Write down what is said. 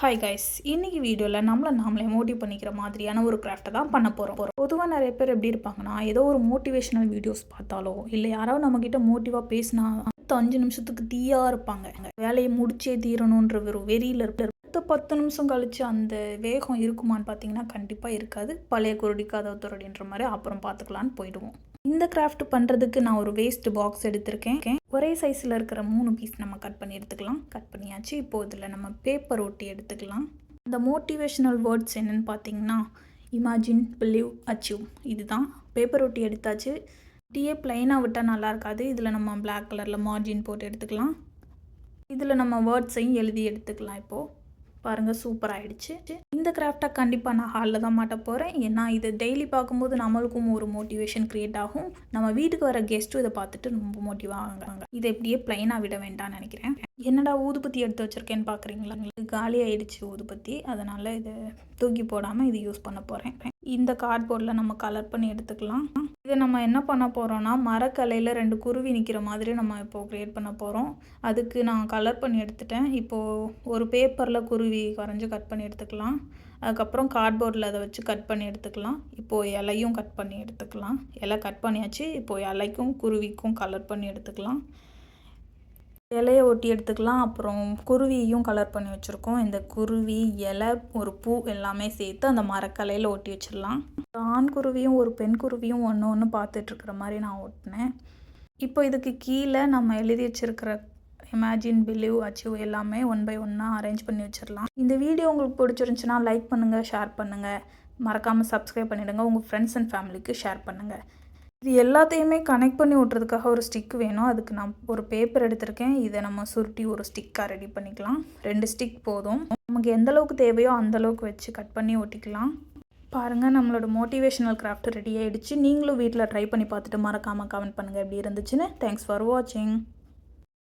Hi guys, இன்னைக்கு வீடியோவில் நாமளே மோட்டிவ் பண்ணிக்கிற மாதிரியான ஒரு கிராஃப்ட்டை தான் பண்ண போகிறோம். பொதுவாக நிறைய பேர் எப்படி இருப்பாங்கன்னா, ஏதோ ஒரு மோட்டிவேஷனல் வீடியோஸ் பார்த்தாலோ இல்லை யாராவது நம்மக்கிட்ட மோட்டிவாக பேசினா 5 நிமிஷத்துக்கு தீயாக இருப்பாங்க. வேலையை முடிச்சே தீரணுன்ற ஒரு வெறியில் இருப்பார். 10 நிமிஷம் கழிச்சு அந்த வேகம் இருக்குமான்னு பார்த்தீங்கன்னா கண்டிப்பாக இருக்காது. பழைய குருடி கதவு துரடின்ற மாதிரி அப்புறம் பார்த்துக்கலான்னு போயிடுவோம். இந்த கிராஃப்ட் பண்ணுறதுக்கு நான் ஒரு வேஸ்ட் பாக்ஸ் எடுத்திருக்கேன். ஒரே சைஸில் இருக்கிற 3 பீஸ் நம்ம கட் பண்ணி எடுத்துக்கலாம். கட் பண்ணியாச்சு. இப்போது இதில் நம்ம பேப்பர் ஒட்டி எடுத்துக்கலாம். இந்த மோட்டிவேஷனல் வேர்ட்ஸ் என்னென்னு பார்த்தீங்கன்னா, இமேஜின், பிலீவ், அச்சீவ். இதுதான். பேப்பர் ஒட்டி எடுத்தாச்சு. டீயே ப்ளைனாக விட்டால் நல்லா இருக்காது. இதில் நம்ம பிளாக் கலரில் மார்ஜின் போட்டு எடுத்துக்கலாம். இதில் நம்ம வேர்ட்ஸையும் எழுதி எடுத்துக்கலாம். இப்போது பாருங்கள், சூப்பர் ஆகிடுச்சு. இந்த கிராஃப்டை கண்டிப்பாக நான் ஹாலில் தான் மாட்ட போகிறேன். ஏன்னா இது டெய்லி பார்க்கும்போது நம்மளுக்கும் ஒரு மோட்டிவேஷன் க்ரியேட் ஆகும். நம்ம வீட்டுக்கு வர கெஸ்ட்டும் இதை பார்த்துட்டு ரொம்ப மோட்டிவாக ஆகுறாங்க. இதை எப்படியே ப்ளைனாக விட வேண்டாம்னு நினைக்கிறேன். என்னடா ஊதுபத்தி எடுத்து வச்சுருக்கேன்னு பார்க்குறீங்களா? காலி ஆகிடுச்சு ஊதுபத்தி. அதனால் இதை தூக்கி போடாமல் இது யூஸ் பண்ண போகிறேன். இந்த கார்ட்போர்டில் நம்ம கலர் பண்ணி எடுத்துக்கலாம். இதை நம்ம என்ன பண்ண போகிறோன்னா, மரக்கலையில் 2 குருவி நிற்கிற மாதிரி நம்ம இப்போது க்ரியேட் பண்ண போகிறோம். அதுக்கு நான் கலர் பண்ணி எடுத்துட்டேன். இப்போது ஒரு பேப்பரில் குருவி வரைஞ்சி கட் பண்ணி எடுத்துக்கலாம். அதுக்கப்புறம் கார்ட்போர்டில் அதை வச்சு கட் பண்ணி எடுத்துக்கலாம். இப்போது இலையும் கட் பண்ணி எடுத்துக்கலாம். இலை கட் பண்ணியாச்சு. இப்போது இலைக்கும் குருவிக்கும் கலர் பண்ணி எடுத்துக்கலாம். இலையை ஒட்டி எடுத்துக்கலாம். அப்புறம் குருவியும் கலர் பண்ணி வச்சுருக்கோம். இந்த குருவி, இலை, ஒரு பூ எல்லாமே சேர்த்து அந்த மரக்கலையில் ஒட்டி வச்சிடலாம். ஆண் குருவியும் ஒரு பெண் குருவியும் ஒன்று பார்த்துட்ருக்குற மாதிரி நான் ஒட்டினேன். இப்போ இதுக்கு கீழே நம்ம எழுதி வச்சுருக்கிற இமேஜின், பிலீவ், அச்சீவ் எல்லாமே 1 by 1 அரேஞ்ச் பண்ணி வச்சிடலாம். இந்த வீடியோ உங்களுக்கு பிடிச்சிருந்துச்சுன்னா லைக் பண்ணுங்கள், ஷேர் பண்ணுங்கள். மறக்காமல் சப்ஸ்கிரைப் பண்ணிவிடுங்க. உங்கள் ஃப்ரெண்ட்ஸ் அண்ட் ஃபேமிலிக்கு ஷேர் பண்ணுங்கள். இது எல்லாத்தையுமே கனெக்ட் பண்ணி விட்றதுக்காக ஒரு ஸ்டிக் வேணும். அதுக்கு நான் ஒரு பேப்பர் எடுத்திருக்கேன். இதை நம்ம சுருட்டி ஒரு ஸ்டிக்காக ரெடி பண்ணிக்கலாம். 2 ஸ்டிக் போதும். நமக்கு எந்தளவுக்கு தேவையோ அந்தளவுக்கு வச்சு கட் பண்ணி ஒட்டிக்கலாம். பாருங்கள், நம்மளோட மோட்டிவேஷனல் கிராஃப்ட் ரெடி ஆகிடுச்சு. நீங்களும் வீட்டில் ட்ரை பண்ணி பார்த்துட்டு மறக்காமல் கமெண்ட் பண்ணுங்கள் எப்படி இருந்துச்சுன்னு. தேங்க்ஸ் ஃபார் வாட்சிங்.